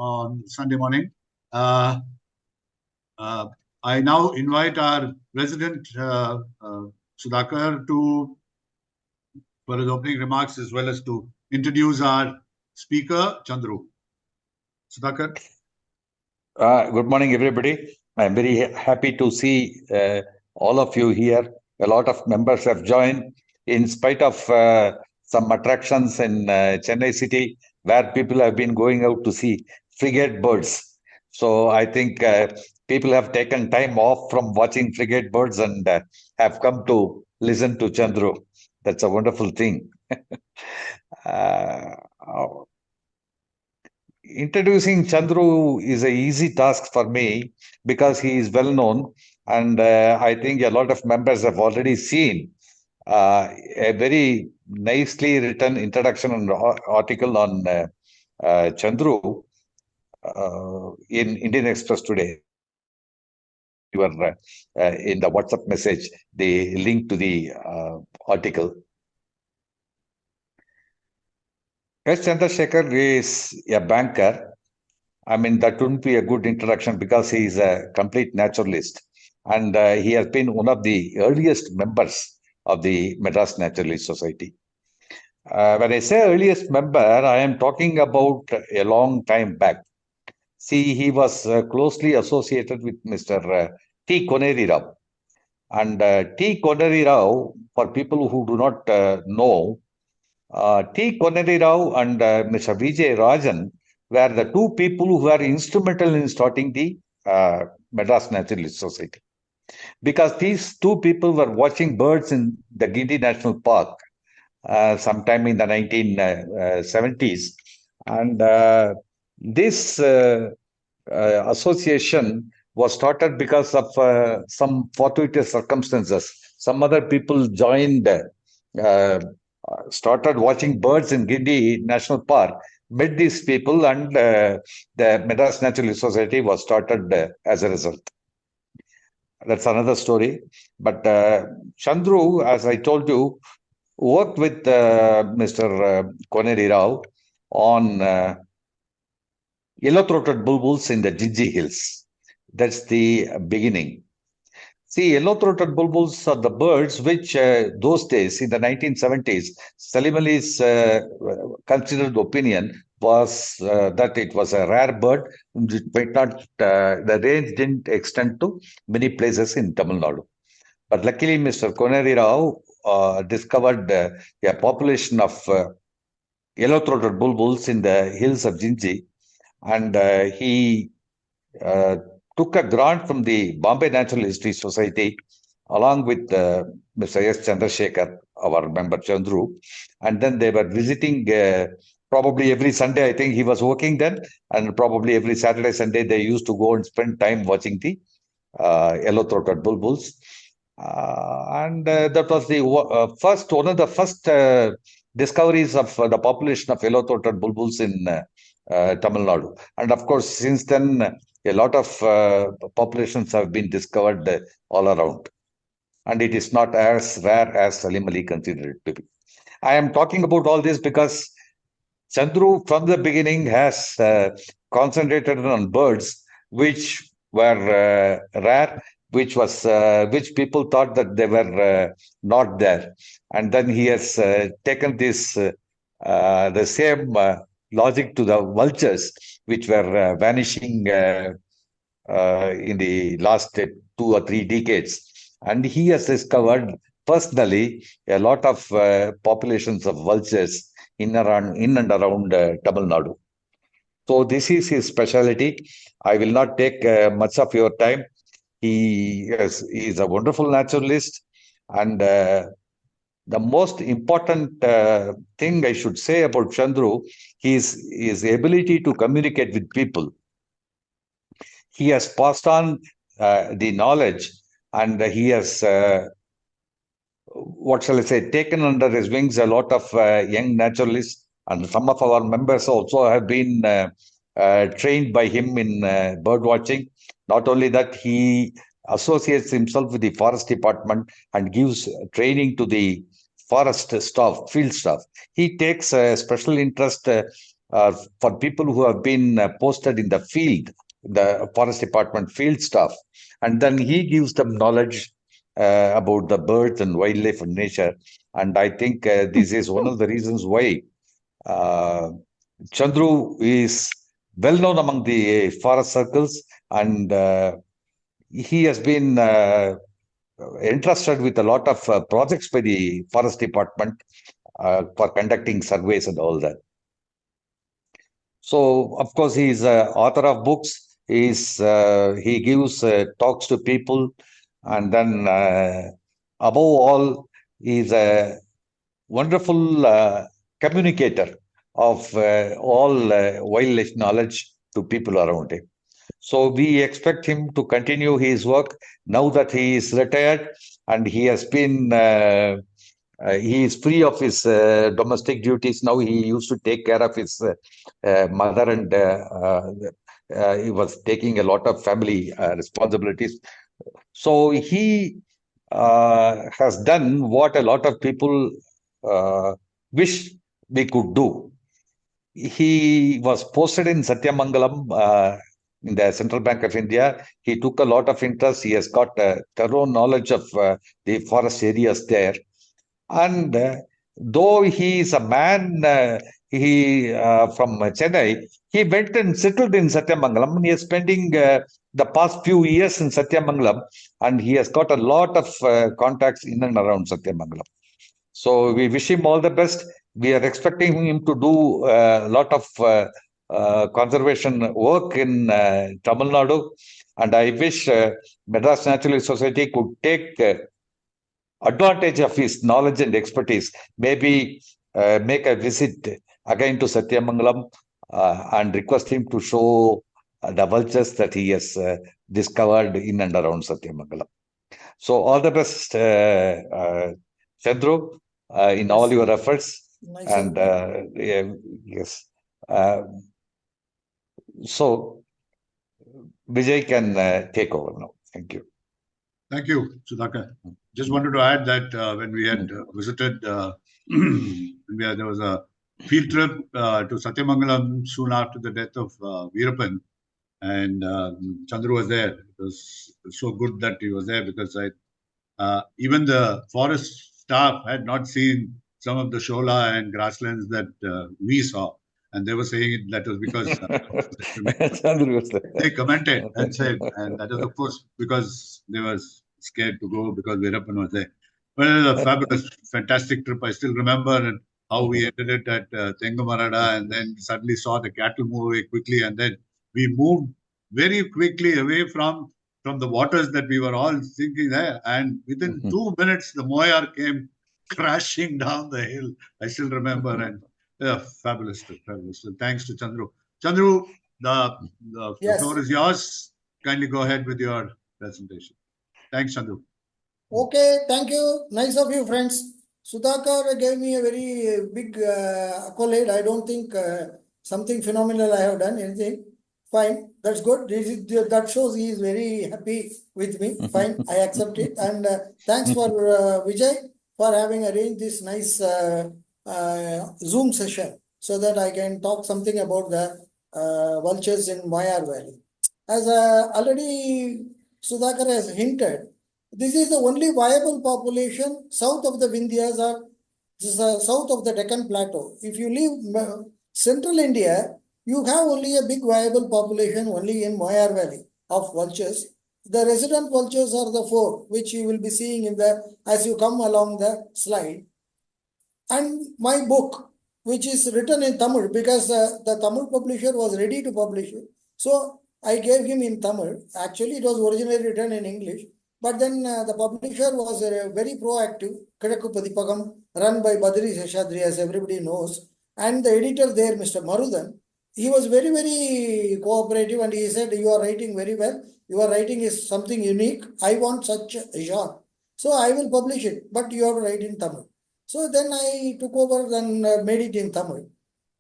on Sunday morning. I now invite our President Sudhakar for his opening remarks as well as to introduce our speaker, Chandru. Sudhakar. Good morning, everybody. I'm very happy to see all of you here. A lot of members have joined in spite of some attractions in Chennai city where people have been going out to see frigate birds. So I think people have taken time off from watching frigate birds and have come to listen to Chandru. That's a wonderful thing. Introducing Chandru is an easy task for me because he is well known, and I think a lot of members have already seen a very nicely written introduction and article on Chandru in Indian Express today. You are in the WhatsApp message the link to the article. S. Chandrasekaran is a banker. I mean, that wouldn't be a good introduction because he is a complete naturalist. And he has been one of the earliest members of the Madras Naturalist Society. When I say earliest member, I am talking about a long time back. See, he was closely associated with Mr. T. Koneri Rao. And T. Koneri Rao, for people who do not know, T. Koneri Rao and Mr. Vijay Rajan were the two people who were instrumental in starting the Madras Naturalist Society. Because these two people were watching birds in the Guindy National Park sometime in the 1970s. And this association was started because of some fortuitous circumstances. Some other people joined started watching birds in Guindy National Park, met these people, and the Madras Naturalist Society was started as a result. That's another story. But Chandru, as I told you, worked with Mr. Koneri Rao on yellow-throated bulbuls in the Jinji Hills. That's the beginning. See, yellow-throated bulbuls are the birds which those days, in the 1970s, Salim Ali's considered opinion was that it was a rare bird. It might not, the range didn't extend to many places in Tamil Nadu. But luckily, Mr. Koneri Rao discovered a population of yellow-throated bulbuls in the hills of Jinji, and he took a grant from the Bombay Natural History Society along with Mr. S. Chandrasekaran, our member Chandru, and then they were visiting probably every Sunday. I think he was working then, and probably every Saturday, Sunday they used to go and spend time watching the yellow-throated bulbuls. And that was the one of the first discoveries of the population of yellow-throated bulbuls in Tamil Nadu. And of course, since then, a lot of populations have been discovered all around. And it is not as rare as Salim Ali considered it to be. I am talking about all this because Chandru, from the beginning, has concentrated on birds which were rare, which people thought that they were not there. And then he has taken this, the same logic to the vultures, which were vanishing in the last 2 or 3 decades. And he has discovered personally a lot of populations of vultures in and around Tamil Nadu. So this is his specialty. I will not take much of your time. He is a wonderful naturalist, and the most important thing I should say about Chandru is his ability to communicate with people. He has passed on the knowledge, and he has, what shall I say, taken under his wings a lot of young naturalists, and some of our members also have been trained by him in bird watching. Not only that, he associates himself with the forest department and gives training to the forest staff, field staff. He takes a special interest for people who have been posted in the field, the forest department field staff, and then he gives them knowledge about the birds and wildlife and nature. And I think this is one of the reasons why Chandru is well known among the forest circles, and he has been entrusted with a lot of projects by the forest department for conducting surveys and all that. So, of course, he is an author of books. He gives talks to people, and then above all, he is a wonderful communicator of all wildlife knowledge to people around him. So we expect him to continue his work now that he is retired, and he has been he is free of his domestic duties now. He used to take care of his mother, and he was taking a lot of family responsibilities. So he has done what a lot of people wish we could do. He was posted in Satyamangalam in the Central Bank of India. He took a lot of interest. He has got thorough knowledge of the forest areas there. And though he is a man, from Chennai, he went and settled in Satyamangalam. And he is spending the past few years in Satyamangalam, and he has got a lot of contacts in and around Satyamangalam. So we wish him all the best. We are expecting him to do a lot of conservation work in Tamil Nadu, and I wish Madras Naturalist Society could take advantage of his knowledge and expertise. Maybe make a visit again to Satyamangalam and request him to show the vultures that he has discovered in and around Satyamangalam. So all the best, Chandru, in all your efforts. Nice. And yes. So Vijay can take over now. Thank you. Thank you, Sudhakar. Just wanted to add that when we had visited, there was a field trip to Satyamangalam soon after the death of Veerappan, and Chandru was there. It was so good that he was there because even the forest staff had not seen some of the shola and grasslands that we saw, and they were saying that was because they commented and said, and that is of course because they were scared to go because Veerappan was there. Well, it was a fabulous, fantastic trip. I still remember how we ended it at Tengamarada, and then suddenly saw the cattle move very quickly, and then we moved very quickly away from the waters that we were all thinking there, and within 2 minutes the Moyar came crashing down the hill. I still remember, and fabulous trip, fabulous trip. Thanks to Chandru. Chandru, the floor is yours. Kindly go ahead with your presentation. Thanks, Chandru. Okay, thank you. Nice of you, friends. Sudhakar gave me a very big accolade. I don't think something phenomenal I have done, anything. Fine, that's good. That shows he is very happy with me. Fine, I accept it. And thanks for Vijay for having arranged this nice Zoom session so that I can talk something about the vultures in Moyar Valley. As already Sudhakar has hinted, this is the only viable population south of the Vindhyas or south of the Deccan Plateau. If you leave central India, you have only a big viable population only in Moyar Valley of vultures. The resident vultures are the 4, which you will be seeing in as you come along the slide. And my book, which is written in Tamil, because the Tamil publisher was ready to publish it. So I gave him in Tamil. Actually, it was originally written in English. But then the publisher was very proactive, Kidakku Padipagam, run by Badri Seshadri, as everybody knows. And the editor there, Mr. Marudan, he was very, very cooperative, and he said, you are writing very well. Your writing is something unique. I want such a genre. So I will publish it, but you have to write in Tamil. So then I took over and made it in Tamil.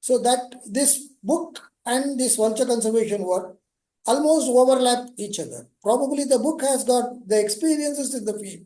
So that this book and this vulture conservation work almost overlap each other. Probably the book has got the experiences in the field,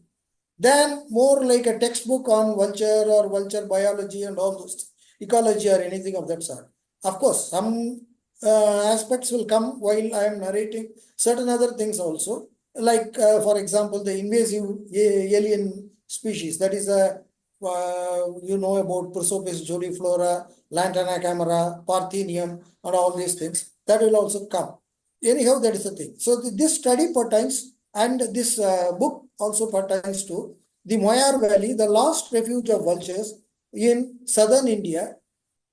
then more like a textbook on vulture or vulture biology and all those, ecology or anything of that sort. Of course, some aspects will come while I am narrating certain other things also. Like, for example, the invasive alien species. That is you know about Prosopis joliflora, Lantana camera, Parthenium, and all these things. That will also come. Anyhow, that is the thing. So this study pertains, and this book also pertains to the Moyar Valley, the last refuge of vultures in southern India,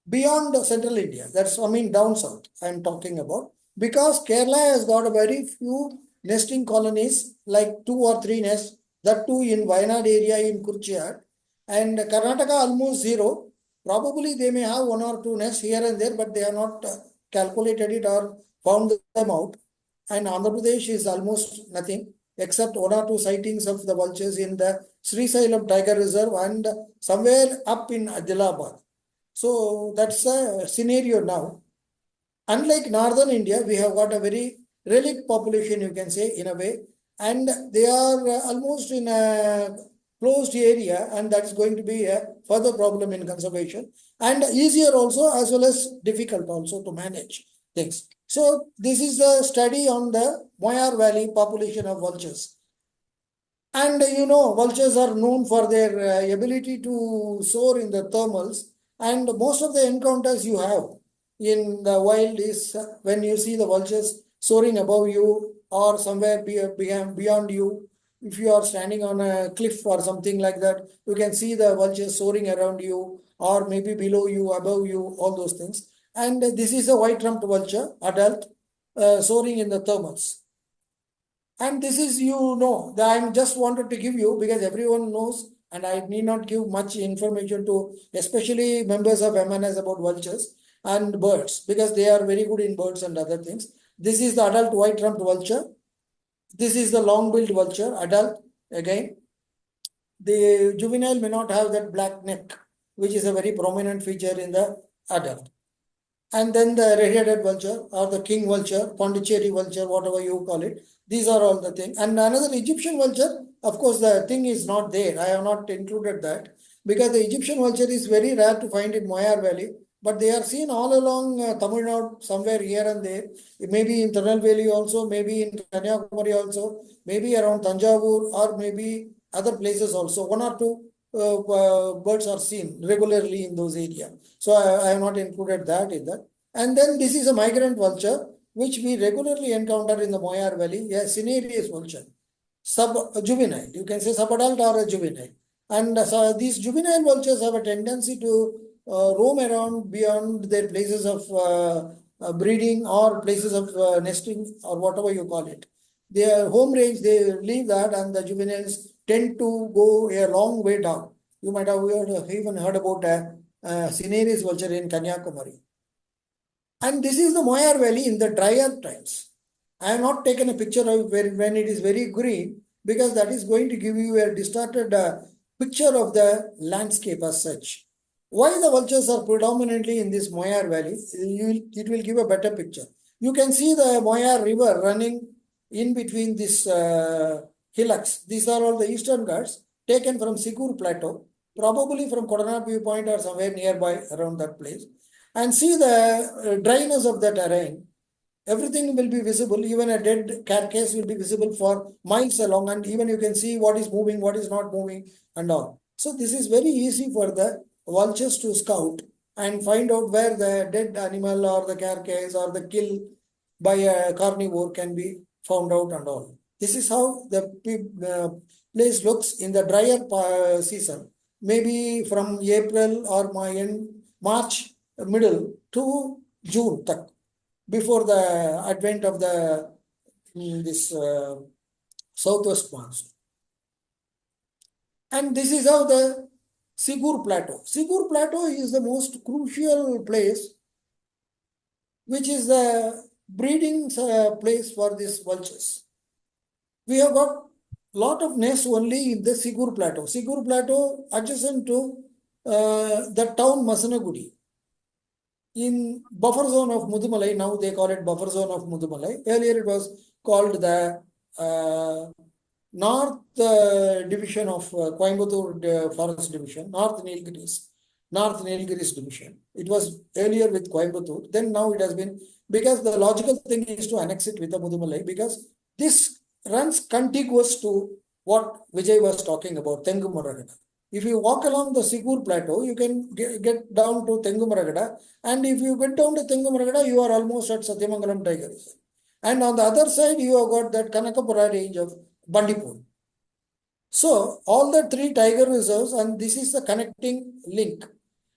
beyond central India. That's, I mean, down south I'm talking about. Because Kerala has got a very few nesting colonies, like 2 or 3 nests, that too in Wayanad area in Kurchiyad. And Karnataka almost zero. Probably they may have 1 or 2 nests here and there, but they have not calculated it or found them out. And Andhra Pradesh is almost nothing, except 1 or 2 sightings of the vultures in the Srisailam Tiger Reserve and somewhere up in Adilabad. So that's a scenario now. Unlike northern India, we have got a very relict population, you can say, in a way, and they are almost in a closed area, and that's going to be a further problem in conservation, and easier also, as well as difficult also to manage things. So this is a study on the Moyar Valley population of vultures. And you know, vultures are known for their ability to soar in the thermals, and most of the encounters you have in the wild is when you see the vultures soaring above you or somewhere beyond you. If you are standing on a cliff or something like that, you can see the vultures soaring around you, or maybe below you, above you, all those things. And this is a white-rumped vulture, adult, soaring in the thermals. And this is, you know, that I just wanted to give you because everyone knows, and I need not give much information to especially members of MNS about vultures and birds, because they are very good in birds and other things. This is the adult white-rumped vulture. This is the long-billed vulture, adult. Again, the juvenile may not have that black neck, which is a very prominent feature in the adult. And then the red-headed vulture or the king vulture, Pondicherry vulture, whatever you call it. These are all the things. And another Egyptian vulture, of course, the thing is not there. I have not included that because the Egyptian vulture is very rare to find in Moyar Valley. But they are seen all along Tamil Nadu, somewhere here and there. Maybe in Tirunelveli also, maybe in Kanyakumari also, maybe around Tanjavur, or maybe other places also. 1 or 2 birds are seen regularly in those areas. So I have not included that in that. And then this is a migrant vulture, which we regularly encounter in the Moyar Valley, a cinereous vulture, juvenile. You can say subadult or a juvenile. And so these juvenile vultures have a tendency to roam around beyond their places of breeding or places of nesting or whatever you call it. Their home range, they leave that, and the juveniles tend to go a long way down. You might have even heard about a cinereous vulture in Kanyakumari. And this is the Moyar Valley in the drier times. I have not taken a picture of when it is very green, because that is going to give you a distorted picture of the landscape as such. Why the vultures are predominantly in this Moyar Valley, it will give a better picture. You can see the Moyar River running in between this hillocks. These are all the eastern Ghats taken from Sigur Plateau, probably from Kodana viewpoint or somewhere nearby around that place. And see the dryness of the terrain. Everything will be visible. Even a dead carcass will be visible for miles along, and even you can see what is moving, what is not moving, and all. So this is very easy for the vultures to scout and find out where the dead animal or the carcass or the kill by a carnivore can be found out and all. This is how the place looks in the drier season, maybe from April or March middle to June, before the advent of the this southwest monsoon. And this is how the Sigur Plateau. Sigur Plateau is the most crucial place, which is the breeding place for these vultures. We have got lot of nests only in the Sigur Plateau. Sigur Plateau adjacent to the town Masanagudi. In buffer zone of Mudumalai, now they call it buffer zone of Mudumalai. Earlier it was called the North Division of Coimbatore Forest Division, North Nilgiris. North Nilgiris division. It was earlier with Coimbatore. Then now it has been, because the logical thing is to annex it with the Mudumalai, because this runs contiguous to what Vijay was talking about, Tengumaragada. If you walk along the Sigur plateau, you can get down to Tengumaragada. And if you get down to Tengumaragada, you are almost at Satyamangalam Tiger Reserve. And on the other side, you have got that Kanakapura range of Bandipur. So all the three tiger reserves, and this is the connecting link.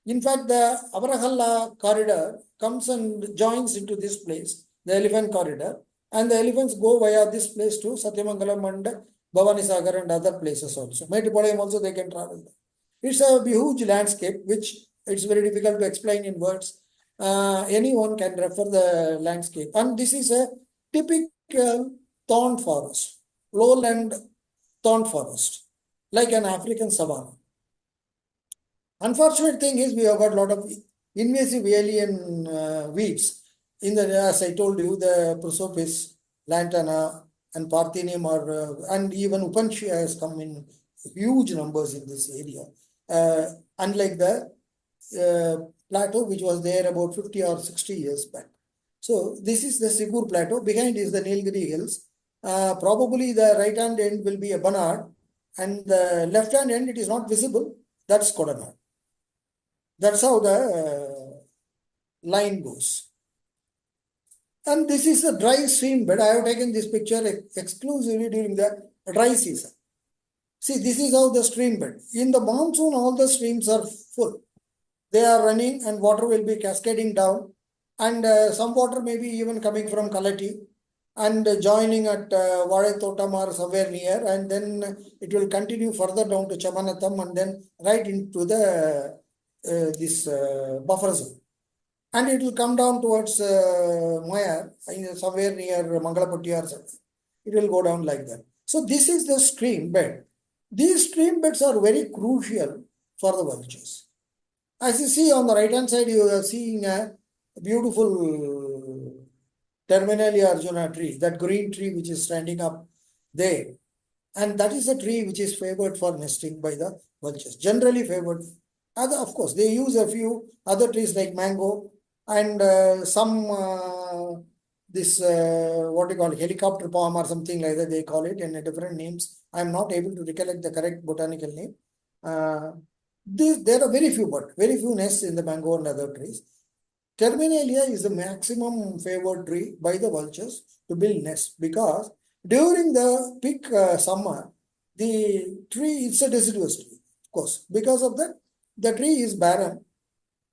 In fact, the Avarahalla corridor comes and joins into this place, the elephant corridor, and the elephants go via this place to Satyamangalam and Bhavanisagar and other places also. Mettupalayam also they can travel there. It's a huge landscape, which it's very difficult to explain in words. Anyone can refer the landscape. And this is a typical thorn forest, lowland thorn forest, like an African savanna. Unfortunate thing is we have got a lot of invasive alien weeds. In the, as I told you, the Prosopis, lantana, and Parthenium are, and even Upantia has come in huge numbers in this area. Unlike the plateau which was there about 50 or 60 years back. So this is the Sigur plateau. Behind is the Nilgiri hills. Probably the right hand end will be a Banad, and the left hand end it is not visible. That's Kodanad. That's how the line goes. And this is a dry stream bed. I have taken this picture exclusively during the dry season. See, this is how the stream bed. In the monsoon, all the streams are full. They are running and water will be cascading down. And some water may be even coming from Kalati and joining at Vadai or somewhere near. And then it will continue further down to Chamanatham and then right into the this buffer zone. And it will come down towards Moyar, somewhere near Mangalapatti or something. It will go down like that. So this is the stream bed. These stream beds are very crucial for the vultures. As you see on the right hand side, you are seeing a beautiful Terminalia Arjuna tree, that green tree which is standing up there. And that is a tree which is favored for nesting by the vultures, generally favored. Of course, they use a few other trees like mango and some this what you call helicopter palm or something like that, they call it in different names. I am not able to recollect the correct botanical name. There are very few nests in the mango and other trees. Terminalia is the maximum favored tree by the vultures to build nests, because during the peak summer, the tree is a deciduous tree, of course. Because of that, the tree is barren.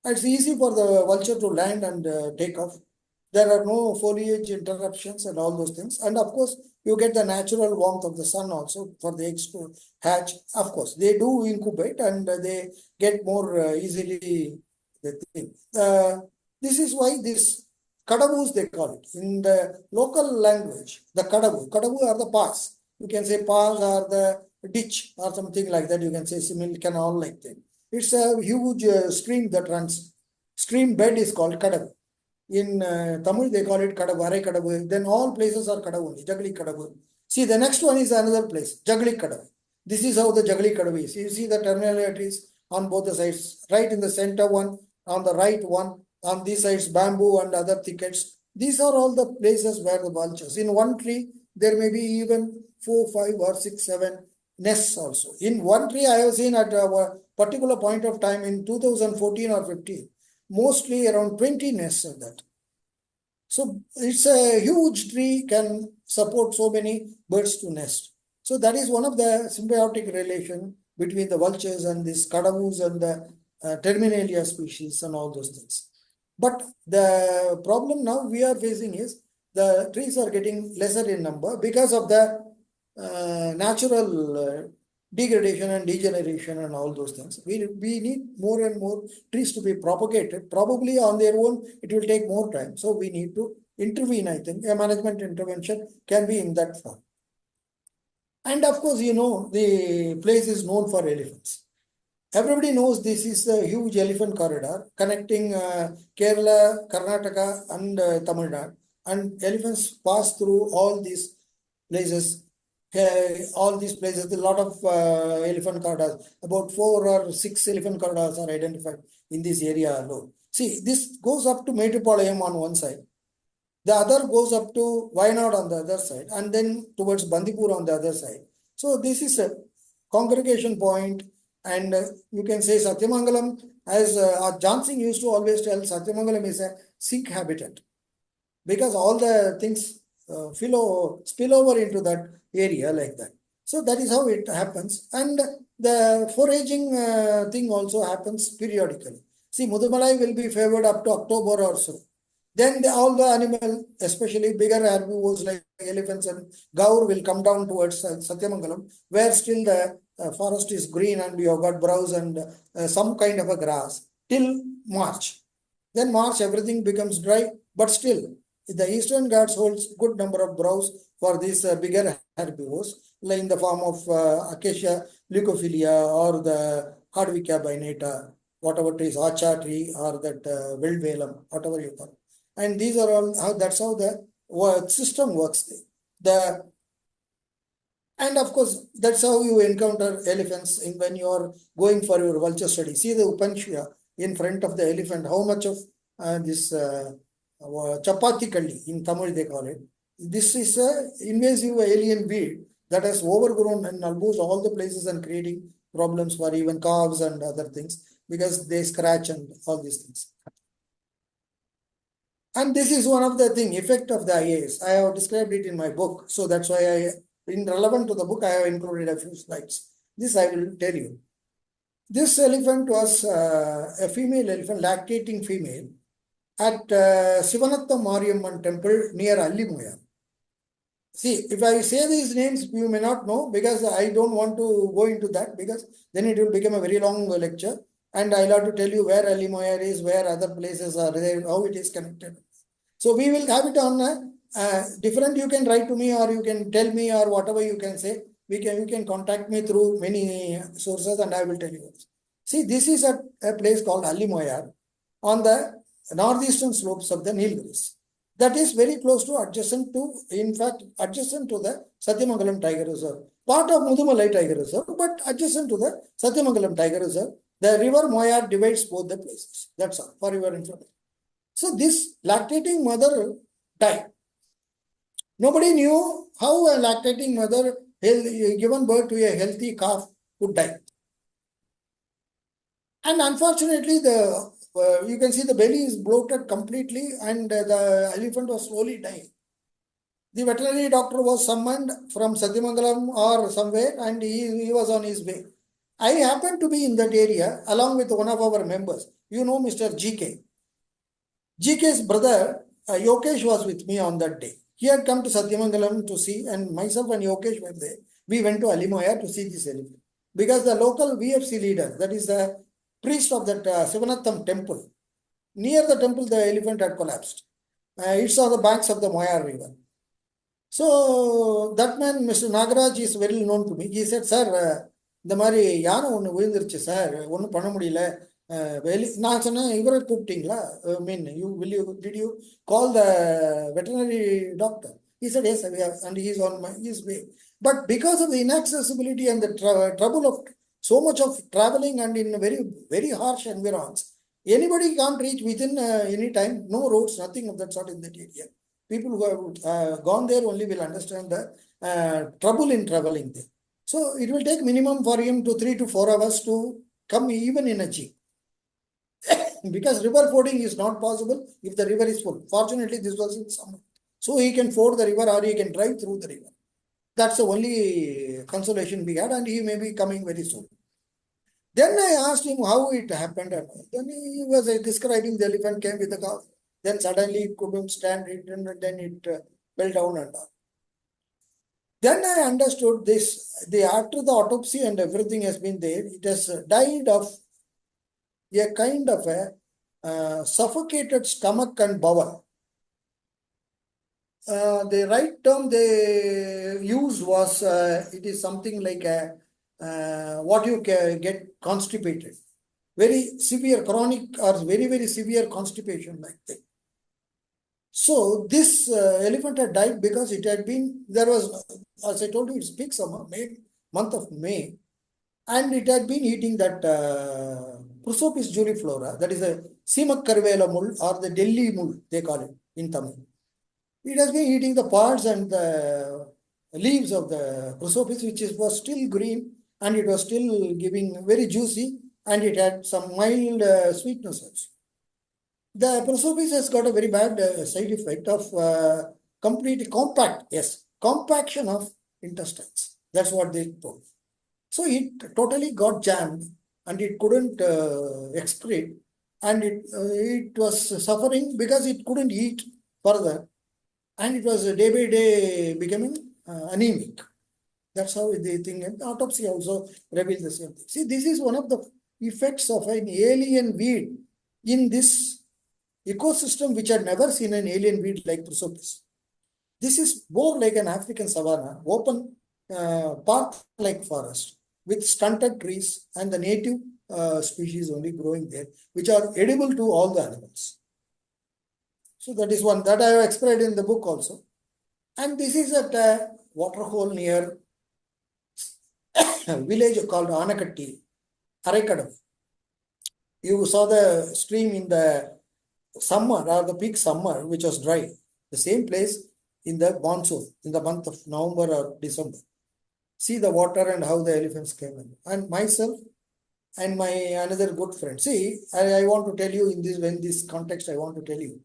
It's easy for the vulture to land and take off. There are no foliage interruptions and all those things. And of course, you get the natural warmth of the sun also for the eggs to hatch. Of course, they do incubate and they get more easily the thing. This is why this kadavus they call it. In the local language, the kadavu are the paths. You can say paths or the ditch or something like that. You can say similar canal like that. It's a huge stream that runs. Stream bed is called kadavu. In Tamil, they call it kadavu, arai kadavu. Then all places are kadavu, Jagli kadavu. See, the next one is another place, Jagli kadavu. This is how the Jagli kadavu is. You see the terminal trees on both the sides. Right in the center one, on the right one, on these sides bamboo and other thickets. These are all the places where the vultures. In one tree, there may be even 4, 5 or 6, 7 nests also. In one tree, I have seen at a particular point of time in 2014 or 15, mostly around 20 nests of that. So it's a huge tree, can support so many birds to nest. So that is one of the symbiotic relation between the vultures and these kadavus and the Terminalia species and all those things. But the problem now we are facing is the trees are getting lesser in number because of the natural degradation and degeneration and all those things. We need more and more trees to be propagated. Probably on their own, it will take more time. So we need to intervene, I think. A management intervention can be in that form. And of course, you know, the place is known for elephants. Everybody knows this is a huge elephant corridor connecting Kerala, Karnataka and Tamil Nadu. And elephants pass through all these places all these places, a lot of elephant corridors, about 4 or 6 elephant corridors are identified in this area alone. See, this goes up to Metupalayam on one side. The other goes up to Wayanad on the other side, and then towards Bandipur on the other side. So this is a congregation point, and you can say Satyamangalam, as Jan Singh used to always tell, Satyamangalam is a Sikh habitat, because all the things spill over into that area like that. So that is how it happens. And the foraging thing also happens periodically. See, Mudumalai will be favored up to October or so. Then all the animal, especially bigger herbivores like elephants and gaur, will come down towards Satyamangalam, where still the forest is green and you have got browse and some kind of a grass till March. Then March everything becomes dry, but still the Eastern Ghats holds good number of browse for these bigger herbivores, like in the form of Acacia leucophilia or the Hardwicca binata, whatever it is, acha tree or that wild velum, whatever you call. And these are all how that's how the system works. And of course, that's how you encounter elephants when you are going for your vulture study. See the Upanishya in front of the elephant, how much of this chapati kalli in Tamil they call it. This is a invasive alien weed that has overgrown in almost all the places and creating problems for even calves and other things because they scratch and all these things. And this is one of the effect of the IAS. I have described it in my book. So that's why in relevant to the book, I have included a few slides. This I will tell you. This elephant was a female elephant, lactating female, at Sivanatta Mariamman temple near Moyar. See, if I say these names, you may not know because I don't want to go into that because then it will become a very long lecture. And I'll have to tell you where Moyar is, where other places are there, how it is connected. So we will have it on different. You can write to me or you can tell me or whatever you can say. You can contact me through many sources and I will tell you. See, this is a place called Moyar on the northeastern slopes of the Nilgiris. That is very close to adjacent to the Satyamangalam Tiger Reserve. Part of Mudumalai Tiger Reserve, but adjacent to the Satyamangalam Tiger Reserve. The river Moyar divides both the places. That's all for your information. So this lactating mother died. Nobody knew how a lactating mother given birth to a healthy calf would die. And unfortunately, you can see the belly is bloated completely and the elephant was slowly dying. The veterinary doctor was summoned from Satyamangalam or somewhere and he was on his way. I happened to be in that area along with one of our members. You know Mr. GK. GK's brother Yokesh was with me on that day. He had come to Satyamangalam to see and myself and Yokesh were there. We went to Moyar to see this elephant. Because the local VFC leader, that is the priest of that Sivanatham temple, near the temple the elephant had collapsed. It's on the banks of the Moyar river. So that man, Mr. Nagaraj, is well known to me. He said, sir, the Mari Yana one விழுந்துருச்சு sir ஒன்றும் பண்ண முடியல நான் சொன்னேன் இவரை கூப்பிட்டீங்களா did you call the veterinary doctor? He said yes, and he is on his way. But because of the inaccessibility and the trouble of so much of traveling and in very very harsh environs, anybody can't reach within any time. No roads, nothing of that sort in that area. People who have gone there only will understand the trouble in traveling there. So it will take minimum for him to 3 to 4 hours to come even in a jeep. Because river fording is not possible if the river is full. Fortunately, this was in summer. So he can ford the river or he can drive through the river. That's the only consolation we had and he may be coming very soon. Then I asked him how it happened. Then he was describing the elephant came with the calf. Then suddenly it couldn't stand it and then it fell down and all. Then I understood this. After the autopsy and everything has been there, it has died of a kind of a suffocated stomach and bowel. The right term they used was, it is something like what you get constipated. Very severe chronic or very, very severe constipation like that. So this elephant had died because it had been, there was, as I told you, it's peak summer, month of May, and it had been eating that Prosopis juliflora, that is a Simakkarvela mull or the Delhi mull, they call it in Tamil. It has been eating the pods and the leaves of the Prosopis, which was still green and it was still giving very juicy and it had some mild sweetness also. The Prosopis has got a very bad side effect of compaction of intestines. That's what they told. So it totally got jammed and it couldn't excrete and it was suffering because it couldn't eat further and it was day by day becoming anemic. That's how they think. And autopsy also revealed the same thing. See, this is one of the effects of an alien weed in this ecosystem which had never seen an alien weed like Prosopis. This is more like an African savanna, open park-like forest with stunted trees and the native species only growing there, which are edible to all the animals. So that is one that I have explained in the book also. And this is at a waterhole near a village called Anakatti, Araikadavu. You saw the stream in the summer or the peak summer, which was dry. The same place in the monsoon, in the month of November or December. See the water and how the elephants came in. And myself and my another good friend. See, I want to tell you in this context, I want to tell you.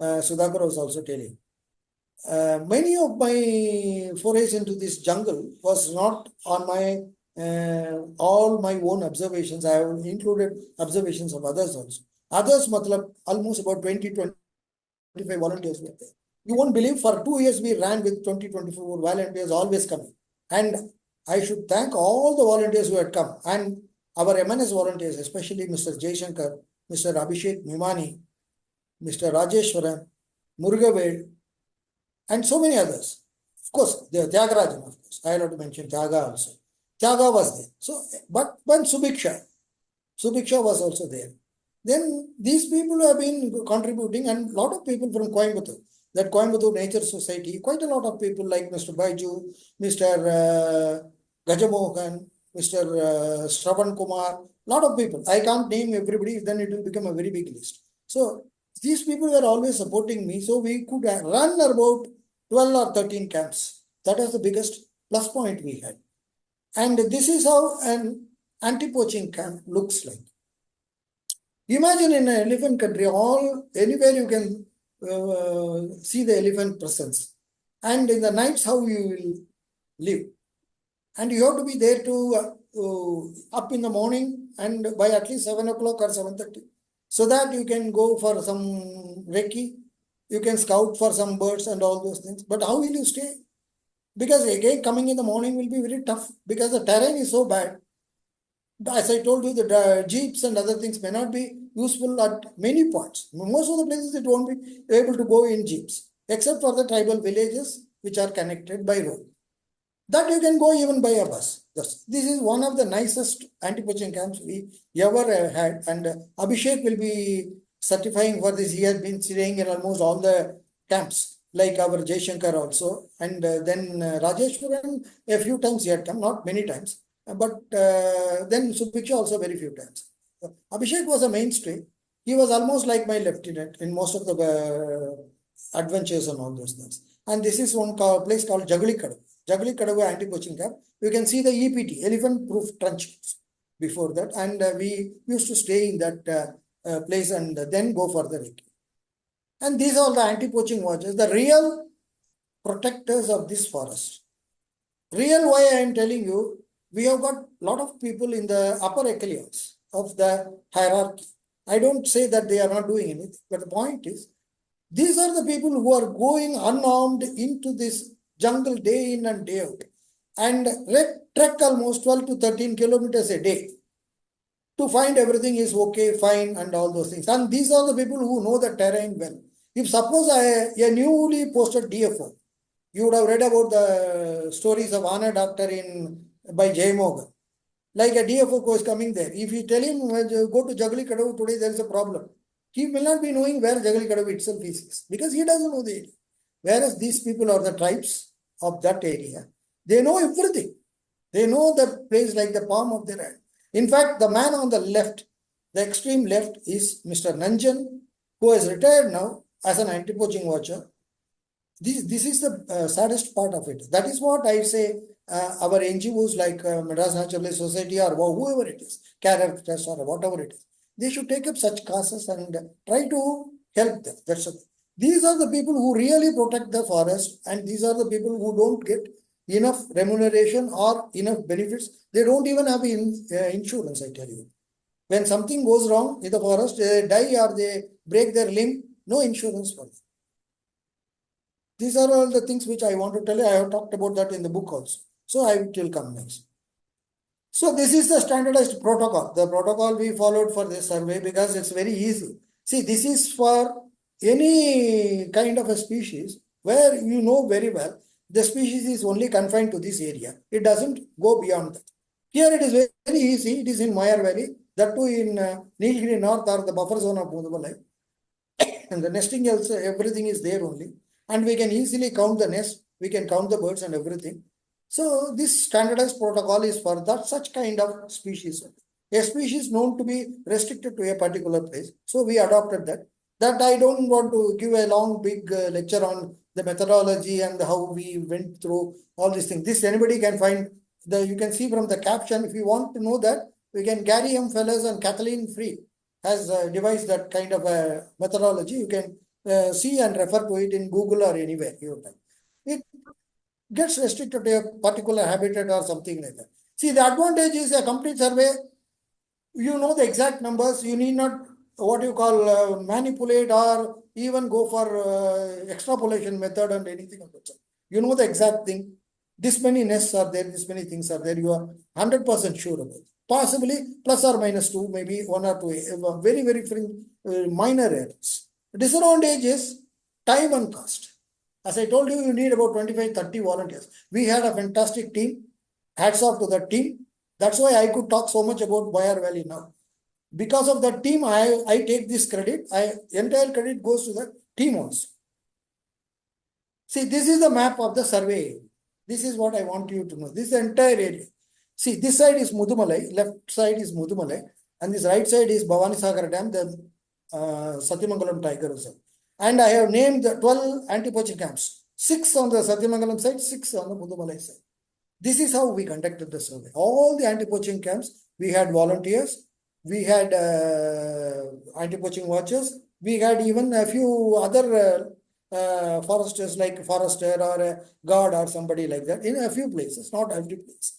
Sudhakar was also telling. Many of my forays into this jungle was not on my all my own observations. I have included observations of others also. Others, matlab, almost about 20-25 volunteers were there. You won't believe, for 2 years we ran with 20-24 volunteers always coming. And I should thank all the volunteers who had come. And our MNS volunteers, especially Mr. Jaishankar, Mr. Abhishek Mimani, Mr. Rajeshwaran, Murugaved, and so many others. Of course, the Tyagarajan, of course. I have to mention Tyaga also. Tyaga was there. So, but when Subiksha was also there. Then these people have been contributing, and a lot of people from Coimbatore, that Coimbatore Nature Society, quite a lot of people like Mr. Baiju, Mr. Gajamohan, Mr. Shravan Kumar, lot of people. I can't name everybody, then it will become a very big list. So these people were always supporting me, so we could run about 12 or 13 camps. That was the biggest plus point we had. And this is how an anti-poaching camp looks like. Imagine in an elephant country, anywhere you can see the elephant presence. And in the nights, how you will live. And you have to be there to up in the morning and by at least 7 o'clock or 7:30. So that you can go for some recce, you can scout for some birds and all those things. But how will you stay? Because again, coming in the morning will be very tough because the terrain is so bad. As I told you, the jeeps and other things may not be useful at many points. Most of the places it won't be able to go in jeeps, except for the tribal villages which are connected by road. That you can go even by a bus. This is one of the nicest anti-poaching camps we ever had. And Abhishek will be certifying for this. He has been staying in almost all the camps, like our Jaishankar also. And then Rajeshwaran, a few times he had come, not many times. But then Subiksha also very few times. Abhishek was a mainstay. He was almost like my lieutenant in most of the adventures and all those things. And this is one place called Jagalikadavu. Jagalikadavu anti-poaching camp. You can see the EPT, elephant-proof trenches before that. And we used to stay in that place and then go for the recce. And these are the anti-poaching watchers, the real protectors of this forest. Real why I am telling you, we have got a lot of people in the upper echelons of the hierarchy. I don't say that they are not doing anything, but the point is, these are the people who are going unarmed into this jungle day in and day out and trek almost 12 to 13 kilometers a day to find everything is okay, fine, and all those things. And these are the people who know the terrain well. If suppose a newly posted DFO, you would have read about the stories of Anna Doctor by Jaymogan. Like a DFO is coming there. If you tell him, go to Jagalikadavu today, there is a problem. He will not be knowing where Jagalikadavu itself is because he doesn't know the area. Whereas these people are the tribes of that area. They know everything. They know that place like the palm of their hand. In fact, the man on the left, the extreme left, is Mr. Nanjan, who has retired now as an anti-poaching watcher. This is the saddest part of it. That is what I say. Our NGOs like Madras Naturalist Society or whoever it is, Carrot Trust or whatever it is, they should take up such causes and try to help them. That's it. These are the people who really protect the forest, and these are the people who don't get enough remuneration or enough benefits. They don't even have insurance, I tell you. When something goes wrong in the forest, they die or they break their limb, no insurance for them. These are all the things which I want to tell you. I have talked about that in the book also. So I will come next. So this is the standardized protocol. The protocol we followed for this survey because it's very easy. See, this is for any kind of a species where you know very well the species is only confined to this area. It doesn't go beyond that. Here it is very easy. It is in Moyar Valley. That too in Nilgiri North or the buffer zone of Mudumalai. And the nesting also, everything is there only. And we can easily count the nest. We can count the birds and everything. So this standardized protocol is for that such kind of species. A species known to be restricted to a particular place. So we adopted that. That I don't want to give a long big lecture on the methodology and how we went through all these things. This anybody can find. You can see from the caption. If you want to know that, we can Gary M. Fellows and Kathleen Free has devised that kind of a methodology. You can see and refer to it in Google or anywhere. It gets restricted to a particular habitat or something like that. See, the advantage is a complete survey. You know the exact numbers. You need not what you call manipulate or even go for extrapolation method and anything of that sort. You know the exact thing. This many nests are there. This many things are there. You are 100% sure about it. Possibly plus or minus 2, maybe 1 or 2, very, very minor errors. The disadvantage is time and cost. As I told you, you need about 25-30 volunteers. We had a fantastic team. Hats off to the team. That's why I could talk so much about Moyar Valley now. Because of that team, I take this credit. Entire credit goes to the team also. See, this is the map of the survey. This is what I want you to know. This entire area. See, this side is Mudumalai, left side is Mudumalai, and this right side is Bhavanisagar Dam, the Satyamangalam Tiger Reserve. And I have named the 12 anti-poaching camps. 6 on the Satyamangalam side, 6 on the Mudumalai side. This is how we conducted the survey. All the anti-poaching camps, we had volunteers, we had anti-poaching watchers, we had even a few other foresters like forester or a guard or somebody like that in a few places, not every place.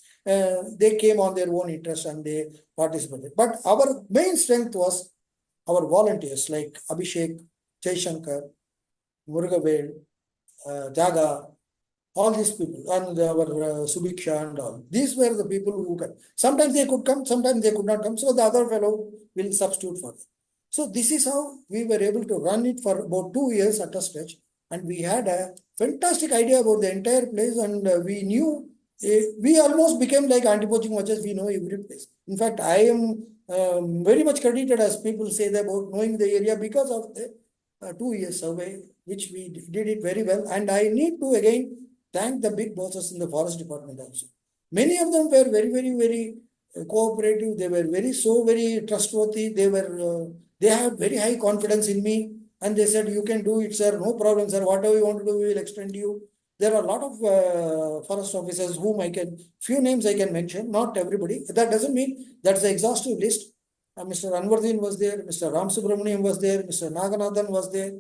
They came on their own interest and they participated. But our main strength was our volunteers like Abhishek, Jaishankar, Murugavel, Jaga, all these people, and our Subiksha and all. These were the people who came. Sometimes they could come, sometimes they could not come. So the other fellow will substitute for them. So this is how we were able to run it for about 2 years at a stretch. And we had a fantastic idea about the entire place. And we knew, we almost became like anti-poaching watchers. We know every place. In fact, I am very much credited, as people say, about knowing the area because of the 2 years survey, which we did it very well. And I need to again thank the big bosses in the forest department also. Many of them were very, very, very cooperative. They were very trustworthy. They have very high confidence in me. And they said, you can do it, sir. No problem, sir. Whatever you want to do, we will extend you. There are a lot of forest officers whom few names I can mention, not everybody. That doesn't mean that's the exhaustive list. Mr. Anwardin was there, Mr. Ram Subramaniam was there, Mr. Naganathan was there,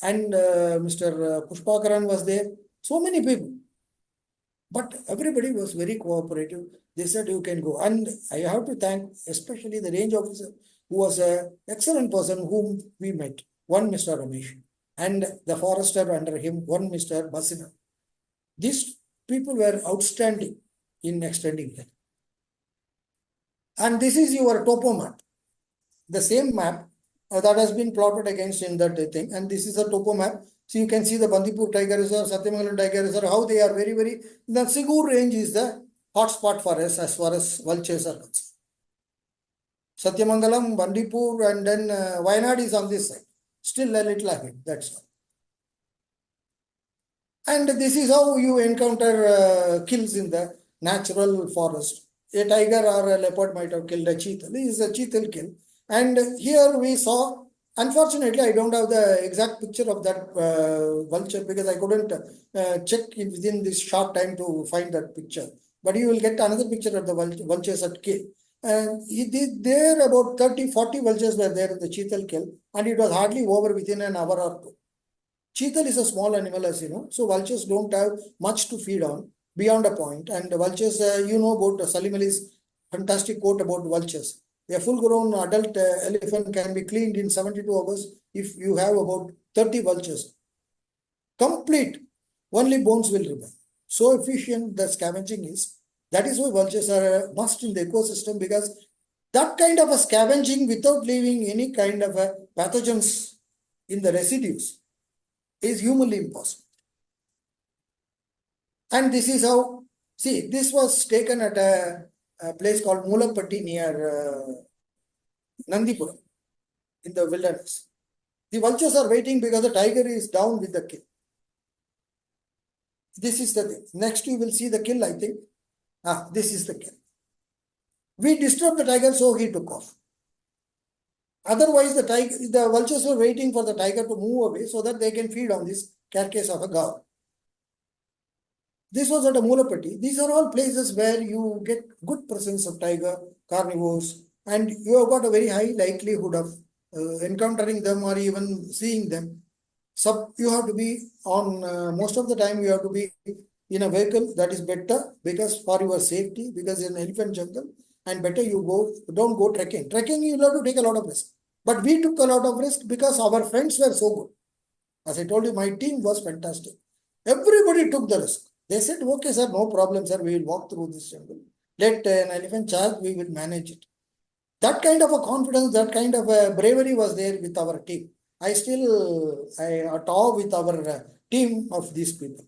and Mr. Pushpakaran was there. So many people. But everybody was very cooperative. They said, you can go. And I have to thank especially the range officer, who was an excellent person whom we met. One Mr. Ramesh. And the forester under him, one Mr. Basina. These people were outstanding in extending that. And this is your topo map. The same map that has been plotted against in that thing. And this is a topo map. So you can see the Bandipur Tiger Reserve, Satyamangalam Tiger Reserve, how they are very, very... The Sigur range is the hotspot for us as far as vultures are concerned. Satyamangalam, Bandipur, and then Wayanad is on this side. Still a little ahead, that's all. And this is how you encounter kills in the natural forest. A tiger or a leopard might have killed a cheetah. This is a cheetah kill. And here we saw, unfortunately, I don't have the exact picture of that vulture because I couldn't check within this short time to find that picture. But you will get another picture of the vultures at kill. And there about 30, 40 vultures were there in the cheetah kill, and it was hardly over within an hour or two. Cheetah is a small animal, as you know, so vultures don't have much to feed on beyond a point. And vultures, you know about Salim Ali's fantastic quote about vultures. A full-grown adult elephant can be cleaned in 72 hours if you have about 30 vultures. Complete, only bones will remain. So efficient the scavenging is. That is why vultures are a must in the ecosystem, because that kind of a scavenging without leaving any kind of a pathogens in the residues is humanly impossible. And this is how, see, this was taken at a place called Mulapatti near Nandipuram in the wilderness. The vultures are waiting because the tiger is down with the kill. This is the thing. Next you will see the kill, I think. This is the kill. We disturbed the tiger, so he took off. Otherwise, the vultures were waiting for the tiger to move away so that they can feed on this carcass of a cow. This was at a Mulapatti. These are all places where you get good presence of tiger, carnivores, and you have got a very high likelihood of encountering them or even seeing them. So you have to be on, most of the time you have to be in a vehicle. That is better because for your safety, because in an elephant jungle, and better you don't go trekking. Trekking, you have to take a lot of risk. But we took a lot of risk because our friends were so good. As I told you, my team was fantastic. Everybody took the risk. They said, okay, sir, no problem, sir. We will walk through this jungle. Let an elephant charge, we will manage it. That kind of a confidence, that kind of a bravery was there with our team. I at awe with our team of these people.